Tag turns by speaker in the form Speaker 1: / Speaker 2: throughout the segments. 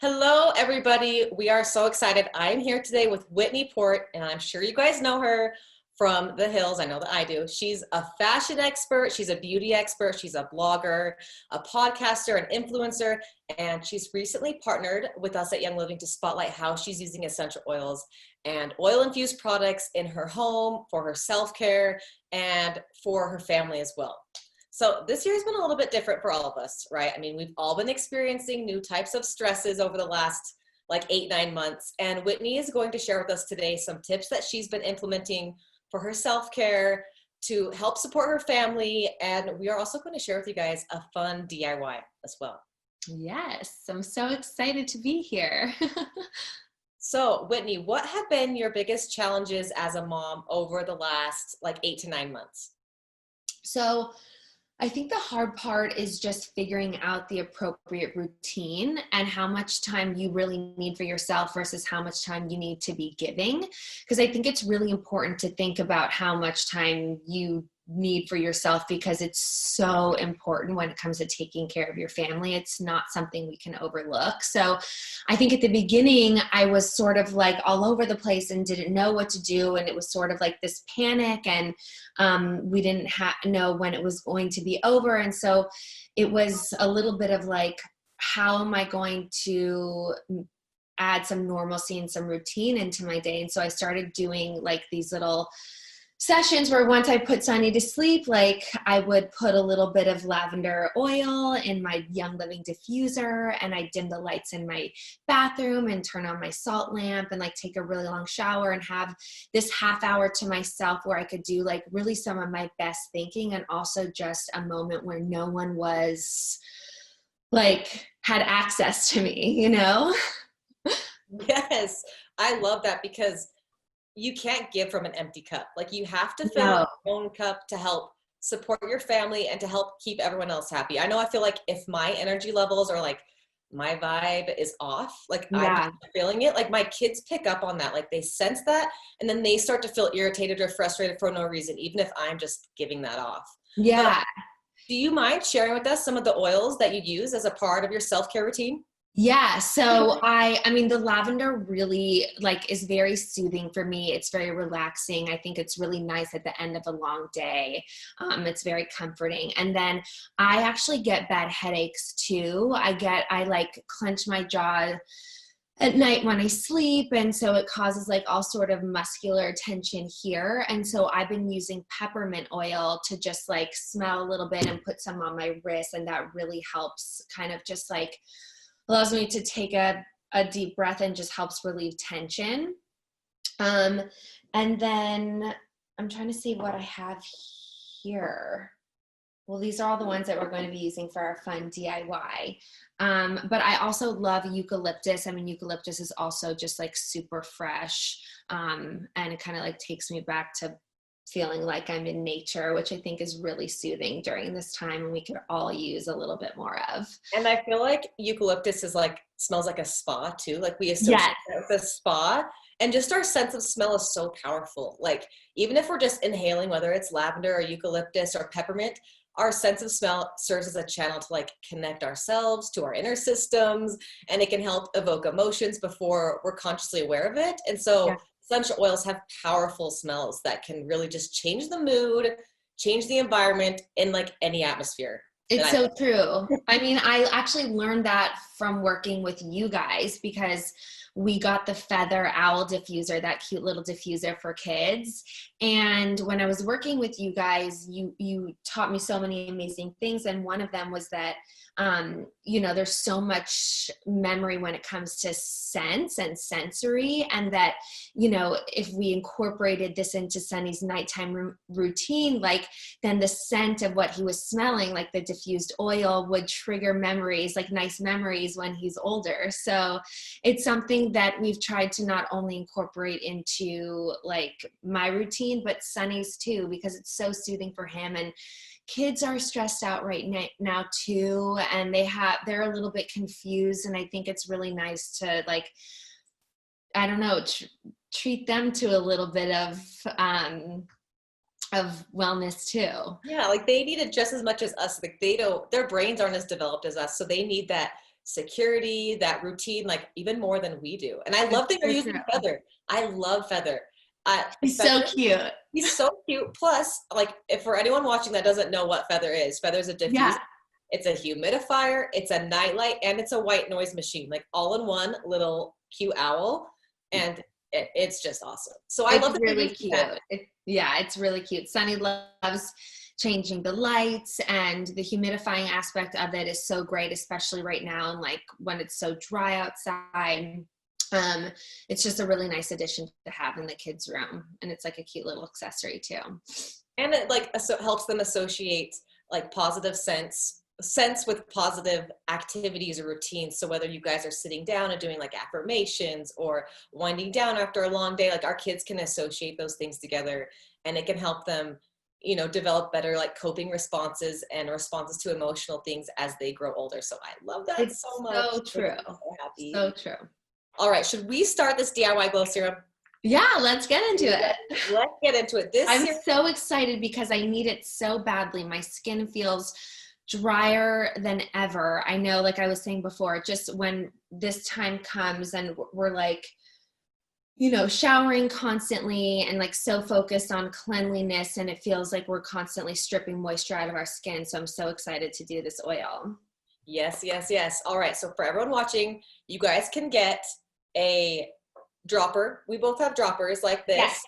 Speaker 1: Hello, everybody. We are so excited. I am here today with Whitney Port, and I'm sure you guys know her from the hills. I know that I do. She's a fashion expert. She's a beauty expert. She's a blogger, a podcaster, an influencer, and she's recently partnered with us at Young Living to spotlight how she's using essential oils and oil-infused products in her home for her self-care and for her family as well. So this year has been a little bit different for all of us, right? I mean, we've all been experiencing new types of stresses over the last like 8-9 months. And Whitney is going to share with us today some tips that she's been implementing for her self-care to help support her family. And we are also going to share with you guys a fun DIY as well.
Speaker 2: Yes, I'm so excited to be here.
Speaker 1: So Whitney, what have been your biggest challenges as a mom over the last like 8 to 9 months?
Speaker 2: So I think the hard part is just figuring out the appropriate routine and how much time you really need for yourself versus how much time you need to be giving. Because I think it's really important to think about how much time you need for yourself because it's so important when it comes to taking care of your family. It's not something we can overlook. So I think at the beginning, I was sort of like all over the place and didn't know what to do. And it was sort of like this panic and we didn't know when it was going to be over. And so it was a little bit of like, how am I going to add some normalcy and some routine into my day? And so I started doing like these little sessions where once I put Sunny to sleep, like I would put a little bit of lavender oil in my Young Living diffuser and I dim the lights in my bathroom and turn on my salt lamp and like take a really long shower and have this half hour to myself where I could do like really some of my best thinking and also just a moment where no one was like had access to me, you know?
Speaker 1: Yes, I love that because you can't give from an empty cup. Like you have to fill
Speaker 2: No.
Speaker 1: your own cup to help support your family and to help keep everyone else happy. I know I feel like if my energy levels are like my vibe is off, like I'm
Speaker 2: Yeah.
Speaker 1: not feeling it, like my kids pick up on that. Like they sense that and then they start to feel irritated or frustrated for no reason, even if I'm just giving that off. But
Speaker 2: Yeah.
Speaker 1: do you mind sharing with us some of the oils that you use as a part of your self-care routine?
Speaker 2: Yeah. So I mean, the lavender really like is very soothing for me. It's very relaxing. I think it's really nice at the end of a long day. It's very comforting. And then I actually get bad headaches too. I like clench my jaw at night when I sleep. And so it causes like all sort of muscular tension here. And so I've been using peppermint oil to just like smell a little bit and put some on my wrist. And that really helps kind of just like allows me to take a deep breath and just helps relieve tension. And then I'm trying to see what I have here. Well, these are all the ones that we're going to be using for our fun DIY. But I also love eucalyptus. I mean, eucalyptus is also just like super fresh. And it kind of like takes me back to feeling like I'm in nature, which I think is really soothing during this time and we could all use a little bit more of.
Speaker 1: And I feel like eucalyptus is like, smells like a spa too. Like we associate
Speaker 2: Yes.
Speaker 1: it with a spa and just our sense of smell is so powerful. Like even if we're just inhaling, whether it's lavender or eucalyptus or peppermint, our sense of smell serves as a channel to like connect ourselves to our inner systems and it can help evoke emotions before we're consciously aware of it. And so essential oils have powerful smells that can really just change the mood, change the environment in like any atmosphere.
Speaker 2: It's so true. I mean, I actually learned that from working with you guys because we got the feather owl diffuser, that cute little diffuser for kids. And when I was working with you guys, you taught me so many amazing things. And one of them was that, you know, there's so much memory when it comes to sense and sensory. And that, you know, if we incorporated this into Sunny's nighttime routine, like then the scent of what he was smelling, like the diffused oil would trigger memories, like nice memories when he's older. So it's something that we've tried to not only incorporate into like my routine, but Sunny's too, because it's so soothing for him. And kids are stressed out right now too. And they're a little bit confused. And I think it's really nice to like, I don't know, treat them to a little bit of wellness too.
Speaker 1: Yeah, like they need it just as much as us. Like their brains aren't as developed as us, so they need that security, that routine, like even more than we do. And I love that you're
Speaker 2: So
Speaker 1: using
Speaker 2: true.
Speaker 1: Feather. I love Feather.
Speaker 2: He's so
Speaker 1: Feather,
Speaker 2: cute.
Speaker 1: he's so cute. Plus, like if for anyone watching that doesn't know what Feather is, Feather's a diffuser.
Speaker 2: Yeah.
Speaker 1: It's a humidifier, it's a nightlight, and it's a white noise machine, like all in one little cute owl. And it's just awesome. So I love
Speaker 2: It's
Speaker 1: that you're
Speaker 2: really
Speaker 1: using
Speaker 2: cute.
Speaker 1: that.
Speaker 2: Yeah, it's really cute. Sunny loves changing the lights, and the humidifying aspect of it is so great, especially right now and like when it's so dry outside. It's just a really nice addition to have in the kids' room, and it's like a cute little accessory too.
Speaker 1: And it like helps them associate like positive sense with positive activities or routines. So whether you guys are sitting down and doing like affirmations or winding down after a long day, like our kids can associate those things together, and it can help them, you know, develop better like coping responses and responses to emotional things as they grow older. So I love that
Speaker 2: It's
Speaker 1: so much.
Speaker 2: so true.
Speaker 1: I'm so happy.
Speaker 2: So true.
Speaker 1: All right, should we start this DIY glow serum?
Speaker 2: Yeah, let's get into it.
Speaker 1: Let's get into it. This
Speaker 2: I'm
Speaker 1: serum,
Speaker 2: so excited because I need it so badly. My skin feels drier than ever. I know, like I was saying before, just when this time comes and we're like, you know, showering constantly and like so focused on cleanliness, and it feels like we're constantly stripping moisture out of our skin. So I'm so excited to do this oil.
Speaker 1: yes, yes, yes. All right, so for everyone watching, you guys can get a dropper. We both have droppers like this.
Speaker 2: Yes.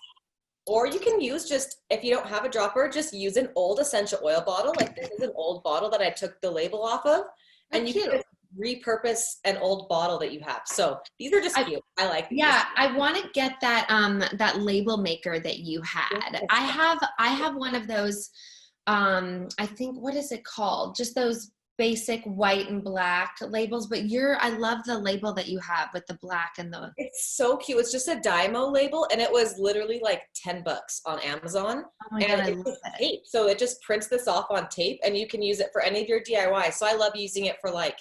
Speaker 1: Or you can use just, if you don't have a dropper, just use an old essential oil bottle. Like this is an old bottle that I took the label off of. And you can just repurpose an old bottle that you have. So these are just cute. I like these.
Speaker 2: Yeah, I want to get that that label maker that you had.
Speaker 1: Yes.
Speaker 2: I have one of those I think, what is it called? Just those basic white and black labels, but I love the label that you have with the black and the
Speaker 1: It's so cute. It's just a Dymo label, and it was literally like $10 on Amazon.
Speaker 2: Oh my
Speaker 1: And
Speaker 2: God, I
Speaker 1: it's
Speaker 2: love
Speaker 1: just
Speaker 2: it.
Speaker 1: tape. So it just prints this off on tape, and you can use it for any of your DIY. So I love using it for like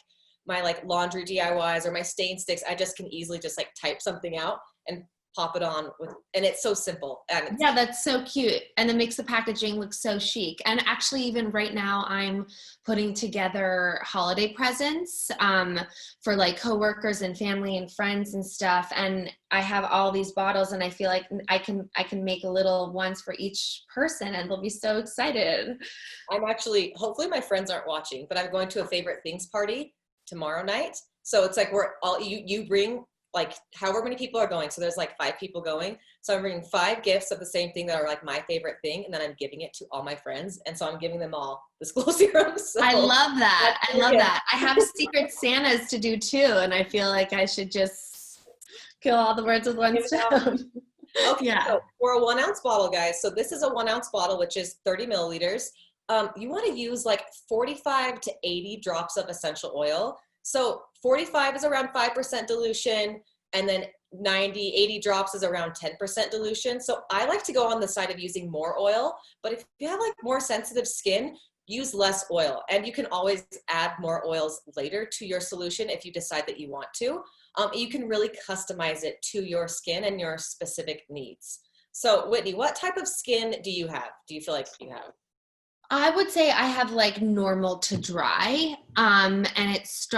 Speaker 1: my like laundry DIYs or my stain sticks. I just can easily just like type something out and pop it on with, and it's so simple. And it's,
Speaker 2: Yeah, that's so cute. And it makes the packaging look so chic. And actually, even right now, I'm putting together holiday presents for like coworkers and family and friends and stuff. And I have all these bottles, and I feel like I can make little ones for each person, and they'll be so excited.
Speaker 1: I'm actually, hopefully my friends aren't watching, but I'm going to a favorite things party tomorrow night. So it's like we're all, you bring like however many people are going. So there's like 5 people going. So I'm bringing 5 gifts of the same thing that are like my favorite thing. And then I'm giving it to all my friends. And so I'm giving them all this glow serum. So
Speaker 2: I love that. I love that. I have secret Santas to do too. And I feel like I should just kill all the birds with one stone.
Speaker 1: Okay,
Speaker 2: Yeah.
Speaker 1: so for a 1 ounce bottle, guys. So this is a 1 ounce bottle, which is 30 milliliters. You want to use like 45 to 80 drops of essential oil. So 45 is around 5% dilution, and then 80 drops is around 10% dilution. So I like to go on the side of using more oil, but if you have like more sensitive skin, use less oil. And you can always add more oils later to your solution if you decide that you want to. You can really customize it to your skin and your specific needs. So Whitney, what type of skin do you have? Do you feel like you have?
Speaker 2: I would say I have like normal to dry. And it's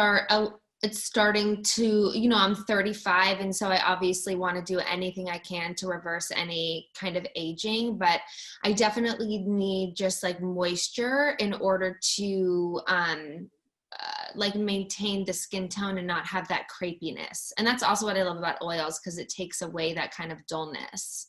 Speaker 2: starting to, you know, I'm 35, and so I obviously want to do anything I can to reverse any kind of aging, but I definitely need just like moisture in order to like maintain the skin tone and not have that crepiness. And that's also what I love about oils, because it takes away that kind of dullness.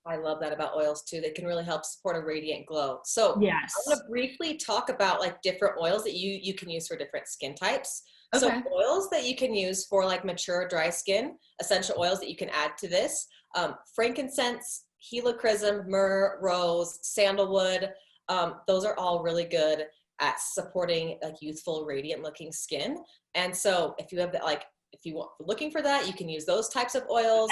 Speaker 1: I love that about oils too. They can really help support a radiant glow. So
Speaker 2: Yes.
Speaker 1: I want to briefly talk about like different oils that you can use for different skin types. So
Speaker 2: Okay.
Speaker 1: oils that you can use for like mature dry skin, essential oils that you can add to this, frankincense, helichrysum, myrrh, rose, sandalwood. Those are all really good at supporting like youthful, radiant looking skin. And so if you have that, like, if you want looking for that, you can use those types of oils.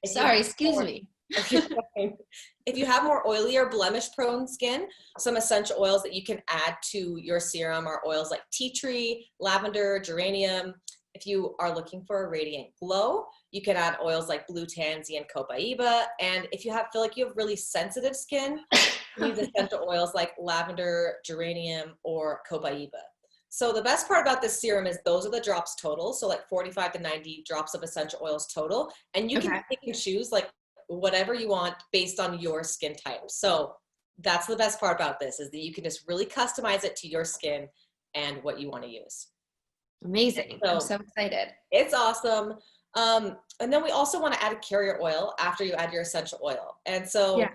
Speaker 2: Sorry, excuse me.
Speaker 1: If you have more oily or blemish prone skin, some essential oils that you can add to your serum are oils like tea tree, lavender, geranium. If you are looking for a radiant glow, you can add oils like blue tansy and copaiba. And if you feel like you have really sensitive skin, use essential oils like lavender, geranium, or copaiba. So the best part about this serum is those are the drops total. So like 45 to 90 drops of essential oils total. And you can
Speaker 2: Okay.
Speaker 1: pick and choose like whatever you want based on your skin type. So that's the best part about this, is that you can just really customize it to your skin and what you want to use.
Speaker 2: Amazing. I'm
Speaker 1: So
Speaker 2: so excited.
Speaker 1: it's awesome. And then we also want to add a carrier oil after you add your essential oil. And so
Speaker 2: Yeah.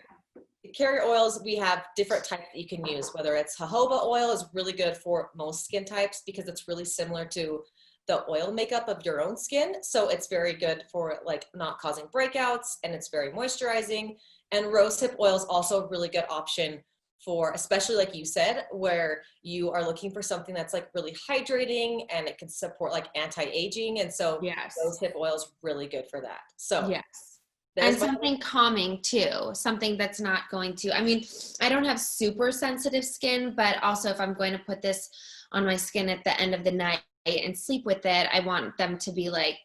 Speaker 1: the carrier oils, we have different types that you can use, whether it's jojoba oil is really good for most skin types because it's really similar to the oil makeup of your own skin. So it's very good for like not causing breakouts, and it's very moisturizing. And rosehip oil is also a really good option for, especially like you said, where you are looking for something that's like really hydrating and it can support like anti-aging. And so
Speaker 2: Yes.
Speaker 1: rosehip oil is really good for that. So
Speaker 2: Yes. And
Speaker 1: there's my,
Speaker 2: something calming too, something that's not going to, I mean, I don't have super sensitive skin, but also if I'm going to put this on my skin at the end of the night and sleep with it, I want them to be like,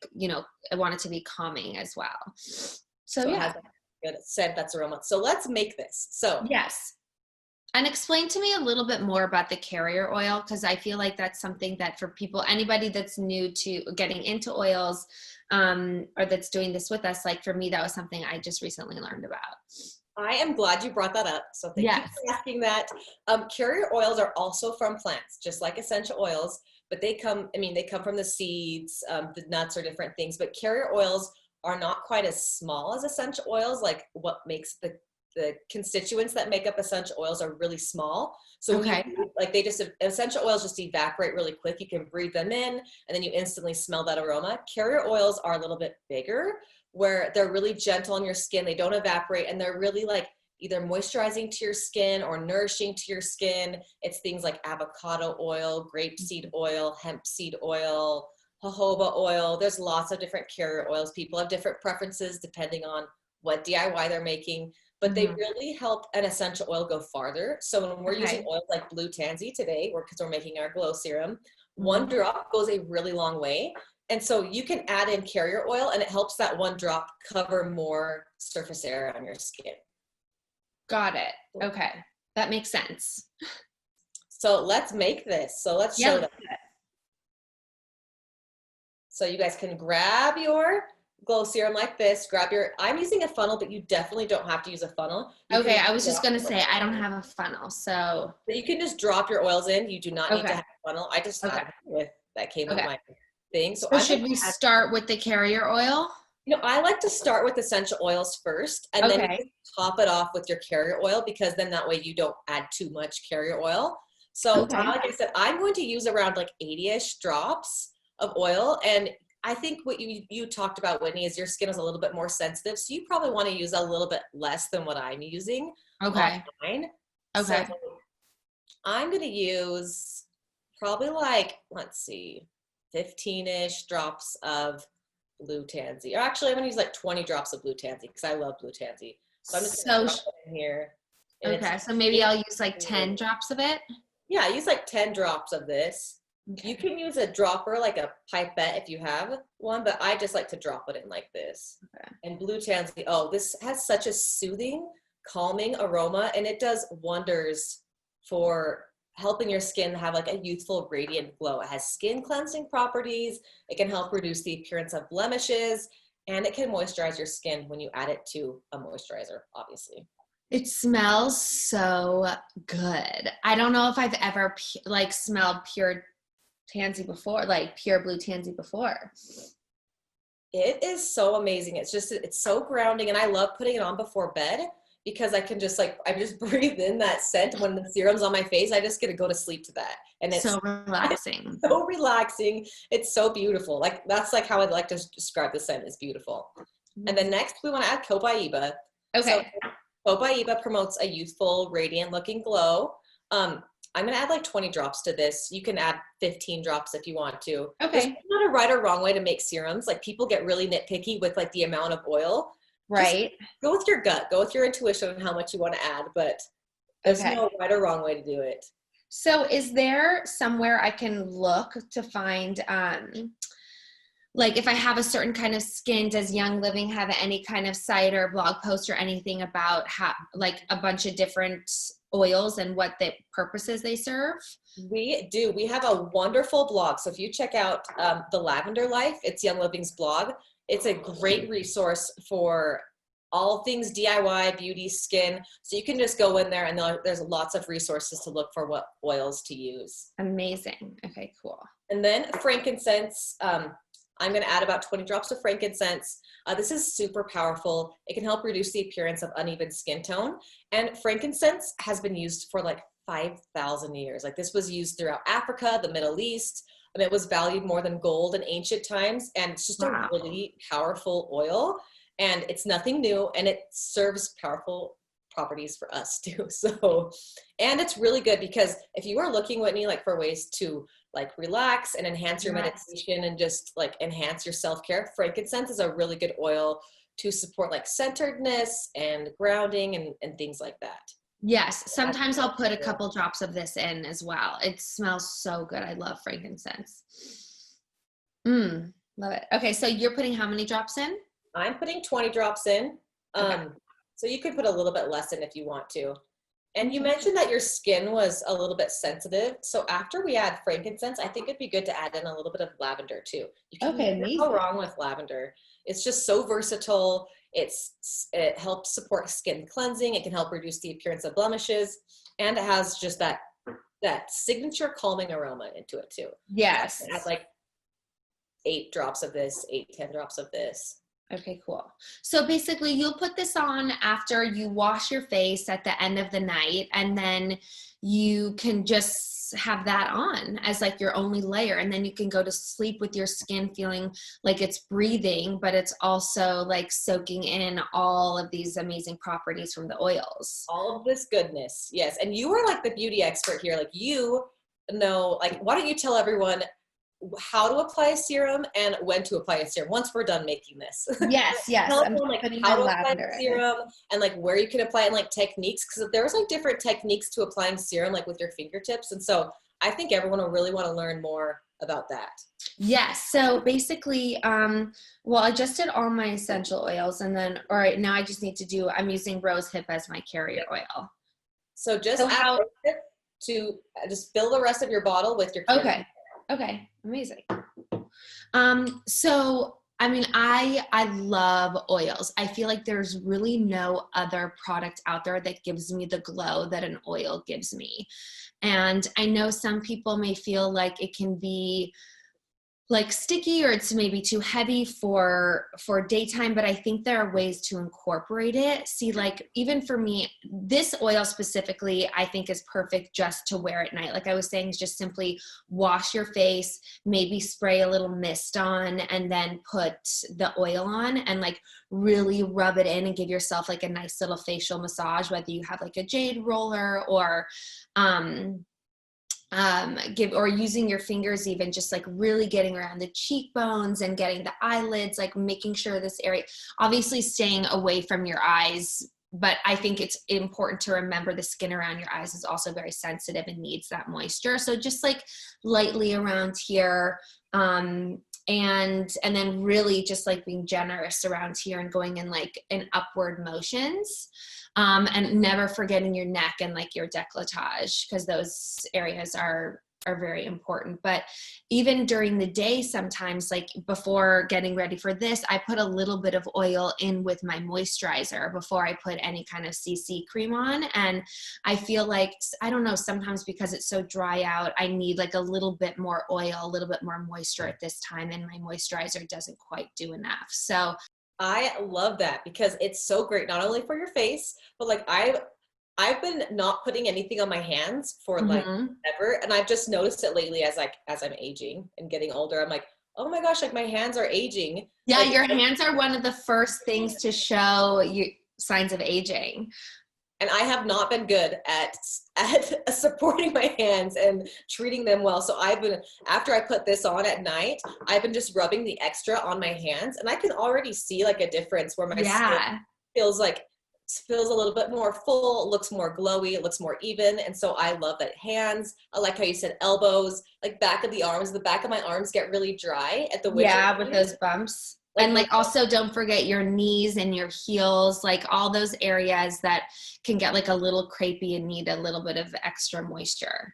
Speaker 2: I want it to be calming as well. So
Speaker 1: so it
Speaker 2: yeah.
Speaker 1: has a good scent that's aroma. So let's make this. So
Speaker 2: Yes. And explain to me a little bit more about the carrier oil, because I feel like that's something that for people, anybody that's new to getting into oils, or that's doing this with us, like for me, that was something I just recently learned about.
Speaker 1: I am glad you brought that up. So thank you
Speaker 2: Yes.
Speaker 1: for asking that. Carrier oils are also from plants, just like essential oils, but they come from the seeds, the nuts or different things, but carrier oils are not quite as small as essential oils. Like what makes the constituents that make up essential oils are really small. So when
Speaker 2: Okay.
Speaker 1: essential oils just evaporate really quick. You can breathe them in and then you instantly smell that aroma. Carrier oils are a little bit bigger, where they're really gentle on your skin. They don't evaporate, and they're really like either moisturizing to your skin or nourishing to your skin. It's things like avocado oil, grapeseed oil, hemp seed oil, jojoba oil. There's lots of different carrier oils. People have different preferences depending on what DIY they're making, but they really help an essential oil go farther. So when we're using
Speaker 2: Okay.
Speaker 1: oils like blue tansy today, because we're making our glow serum, one
Speaker 2: Mhm.
Speaker 1: drop goes a really long way. And so you can add in carrier oil and it helps that one drop cover more surface area on your skin.
Speaker 2: Got it. Okay. That makes sense.
Speaker 1: So let's make this. So let's
Speaker 2: Yeah.
Speaker 1: show them. So you guys can grab your glow serum like this. I'm using a funnel, but you definitely don't have to use a funnel.
Speaker 2: Okay. I was just going to say, I don't have a funnel. So,
Speaker 1: You can just drop your oils in. You do not need to
Speaker 2: okay.
Speaker 1: have a funnel. I just
Speaker 2: Okay.
Speaker 1: have one that came with
Speaker 2: Okay.
Speaker 1: my thing. So
Speaker 2: So
Speaker 1: I'm
Speaker 2: should
Speaker 1: gonna
Speaker 2: we
Speaker 1: add,
Speaker 2: start with the carrier oil?
Speaker 1: I like to start with essential oils first, and then you
Speaker 2: Okay.
Speaker 1: can top it off with your carrier oil, because then that way you don't add too much carrier oil. So
Speaker 2: Okay.
Speaker 1: like I said, I'm going to use around like 80-ish drops of oil. And I think what you talked about, Whitney, is your skin is a little bit more sensitive. So you probably want to use a little bit less than what I'm using on
Speaker 2: Okay.
Speaker 1: mine. So
Speaker 2: Okay.
Speaker 1: I'm going to use probably like, let's see, 15-ish drops of blue tansy. Or actually, I'm going to use like 20 drops of blue tansy because I love blue tansy. So I'm just going to drop it in here. And
Speaker 2: Okay. So maybe I'll use like 10 drops of it.
Speaker 1: yeah, use like 10 drops of this.
Speaker 2: Okay.
Speaker 1: You can use a dropper, like a pipette if you have one, but I just like to drop it in like this.
Speaker 2: Okay.
Speaker 1: And blue tansy, oh, this has such a soothing, calming aroma, and it does wonders for helping your skin have like a youthful, radiant glow. It has skin cleansing properties. It can help reduce the appearance of blemishes, and it can moisturize your skin when you add it to a moisturizer, obviously.
Speaker 2: It smells so good. I don't know if I've ever like smelled pure tansy before, like pure blue tansy before.
Speaker 1: It is so amazing. It's so grounding, and I love putting it on before bed because I just breathe in that scent when the serum's on my face. I just get to go to sleep to that. And it's
Speaker 2: So relaxing.
Speaker 1: so relaxing. It's so beautiful. Like that's like how I'd like to describe the scent is beautiful. And then next we want to add copaiba.
Speaker 2: Okay.
Speaker 1: So copaiba promotes a youthful, radiant looking glow. I'm going to add like 20 drops to this. You can add 15 drops if you want to.
Speaker 2: Okay.
Speaker 1: There's not a right or wrong way to make serums. Like people get really nitpicky with like the amount of oil.
Speaker 2: Right.
Speaker 1: Just go with your gut. Go with your intuition on how much you want to add, but there's no right or wrong way to do it.
Speaker 2: So is there somewhere I can look to find like if I have a certain kind of skin, does Young Living have any kind of site or blog post or anything about how, like a bunch of different oils and what the purposes they serve?
Speaker 1: We do. We have a wonderful blog. So if you check out The Lavender Life, it's Young Living's blog. It's a great resource for all things DIY, beauty, skin. So you can just go in there and there's lots of resources to look for what oils to use.
Speaker 2: Amazing. Okay, cool.
Speaker 1: And then frankincense. I'm going to add about 20 drops of frankincense. This is super powerful. It can help reduce the appearance of uneven skin tone. And frankincense has been used for like 5,000 years. Like this was used throughout Africa, the Middle East, and it was valued more than gold in ancient times. And it's just a really powerful oil, and it's nothing new, and it serves powerful properties for us too. So, and it's really good because if you are looking, Whitney, like for ways to like relax and enhance your meditation and just like enhance your self-care, frankincense is a really good oil to support like centeredness and grounding and things like that.
Speaker 2: Yes. Sometimes I'll put a couple drops of this in as well. It smells so good. I love frankincense. Love it. Okay. So you're putting how many drops in?
Speaker 1: I'm putting 20 drops in.
Speaker 2: Okay.
Speaker 1: So you could put a little bit less in if you want to. And you mentioned that your skin was a little bit sensitive. So after we add frankincense, I think it'd be good to add in a little bit of lavender too. You can never go wrong with lavender. It's just so versatile. It helps support skin cleansing. It can help reduce the appearance of blemishes. And it has just that signature calming aroma into it too.
Speaker 2: Yes.
Speaker 1: Add like 8 drops of this, 10 drops of this.
Speaker 2: Okay, cool. So basically you'll put this on after you wash your face at the end of the night, and then you can just have that on as like your only layer. And then you can go to sleep with your skin feeling like it's breathing, but it's also like soaking in all of these amazing properties from the oils.
Speaker 1: All of this goodness. Yes. And you are like the beauty expert here. Like you know, like, why don't you tell everyone how to apply a serum and when to apply a serum once we're done making this?
Speaker 2: Yes.
Speaker 1: Tell everyone, like, how to apply a serum and like where you can apply it and like techniques, because there's like different techniques to applying serum like with your fingertips, and so I think everyone will really want to learn more about that.
Speaker 2: Yes. So basically, well, I just did all my essential oils, and then all right, now I just need to do, I'm using rose hip as my carrier oil.
Speaker 1: So just add rose hip to just fill the rest of your bottle with your carrier.
Speaker 2: Okay. Amazing. So, I mean, I love oils. I feel like there's really no other product out there that gives me the glow that an oil gives me. And I know some people may feel like it can be like sticky or it's maybe too heavy for daytime, but I think there are ways to incorporate it. See, like even for me, this oil specifically, I think is perfect just to wear at night. Like I was saying, just simply wash your face, maybe spray a little mist on, and then put the oil on and like really rub it in and give yourself like a nice little facial massage, whether you have like a jade roller or, or using your fingers, even just like really getting around the cheekbones and getting the eyelids, like making sure this area, obviously staying away from your eyes. But I think it's important to remember the skin around your eyes is also very sensitive and needs that moisture. So just like lightly around here, and then really just like being generous around here and going in like in upward motions. And never forgetting your neck and like your décolletage, because those areas are very important. But even during the day, sometimes like before getting ready for this, I put a little bit of oil in with my moisturizer before I put any kind of CC cream on. And I feel like, I don't know, sometimes because it's so dry out, I need like a little bit more oil, a little bit more moisture at this time, and my moisturizer doesn't quite do enough. So
Speaker 1: I love that because it's so great, not only for your face, but like I've been not putting anything on my hands for like ever. And I've just noticed it lately as I'm aging and getting older. I'm like, oh my gosh, like my hands are aging.
Speaker 2: Yeah,
Speaker 1: like,
Speaker 2: your hands are one of the first things to show you signs of aging.
Speaker 1: And I have not been good at supporting my hands and treating them well. So after I put this on at night, I've been just rubbing the extra on my hands, and I can already see like a difference where my skin feels like feels a little bit more full, looks more glowy, it looks more even. And so I love that. Hands, I like how you said elbows, like back of the arms. The back of my arms get really dry at the winter.
Speaker 2: Yeah, with those bumps.
Speaker 1: Like
Speaker 2: And like also don't forget your knees and your heels, like all those areas that can get like a little crepey and need a little bit of extra moisture.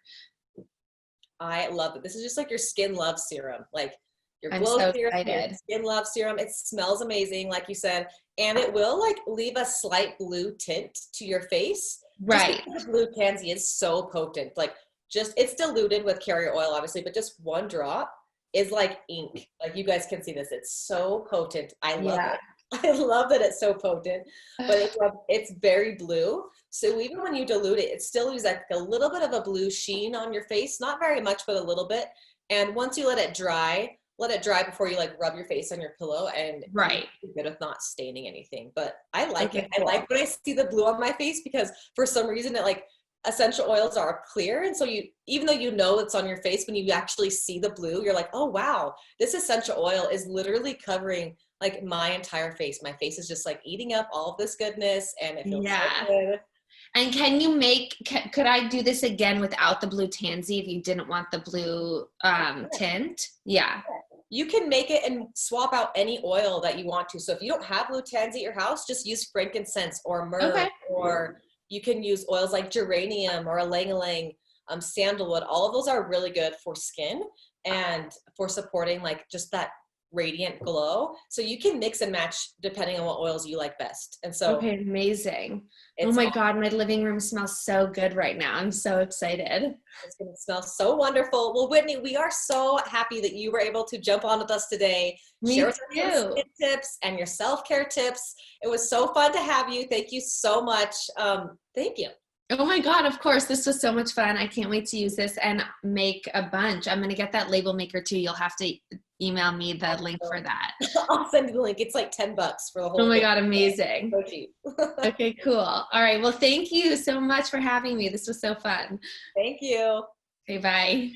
Speaker 1: I love it. This is just like your skin love serum. Like your
Speaker 2: I'm
Speaker 1: glow
Speaker 2: so
Speaker 1: serum, your
Speaker 2: excited.
Speaker 1: skin love serum. It smells amazing, like you said, and it will like leave a slight blue tint to your face. Just
Speaker 2: Right.
Speaker 1: because the blue tansy is so potent. Like just it's diluted with carrier oil, obviously, but just one drop is like ink. Like you guys can see this. It's so potent. I love
Speaker 2: Yeah.
Speaker 1: it. I love that it's so potent, but it's very blue. So even when you dilute it, it still leaves like a little bit of a blue sheen on your face. Not very much, but a little bit. And once you let it dry before you like rub your face on your pillow, and
Speaker 2: Right.
Speaker 1: you're good with not staining anything. But I like
Speaker 2: Okay,
Speaker 1: it. I
Speaker 2: cool.
Speaker 1: like when I see the blue on my face because for some reason it like essential oils are clear. And so you, even though you know it's on your face, when you actually see the blue, you're like, oh wow, this essential oil is literally covering like my entire face. My face is just like eating up all of this goodness and it feels so
Speaker 2: Yeah.
Speaker 1: good.
Speaker 2: And can you make, could I do this again without the blue tansy if you didn't want the blue tint? Yeah.
Speaker 1: You can make it and swap out any oil that you want to. So if you don't have blue tansy at your house, just use frankincense or myrrh,
Speaker 2: Okay.
Speaker 1: or you can use oils like geranium or ylang-ylang, sandalwood. All of those are really good for skin and for supporting like just that radiant glow. So you can mix and match depending on what oils you like best. And so
Speaker 2: Okay, amazing. Oh
Speaker 1: it's
Speaker 2: my God, my living room smells so good right now. I'm so excited.
Speaker 1: It's going to smell so wonderful. Well, Whitney, we are so happy that you were able to jump on with us today, share
Speaker 2: Me
Speaker 1: with us some
Speaker 2: too.
Speaker 1: skin tips and your self-care tips. It was so fun to have you. Thank you so much. Thank you.
Speaker 2: Oh my God, of course. This was so much fun. I can't wait to use this and make a bunch. I'm going to get that label maker too. You'll have to email me the link for that.
Speaker 1: I'll send you the link. It's like $10 for the whole
Speaker 2: Oh my
Speaker 1: thing.
Speaker 2: God, amazing.
Speaker 1: So cheap.
Speaker 2: Okay, cool. All right. Well, thank you so much for having me. This was so fun.
Speaker 1: Thank you.
Speaker 2: Okay, bye.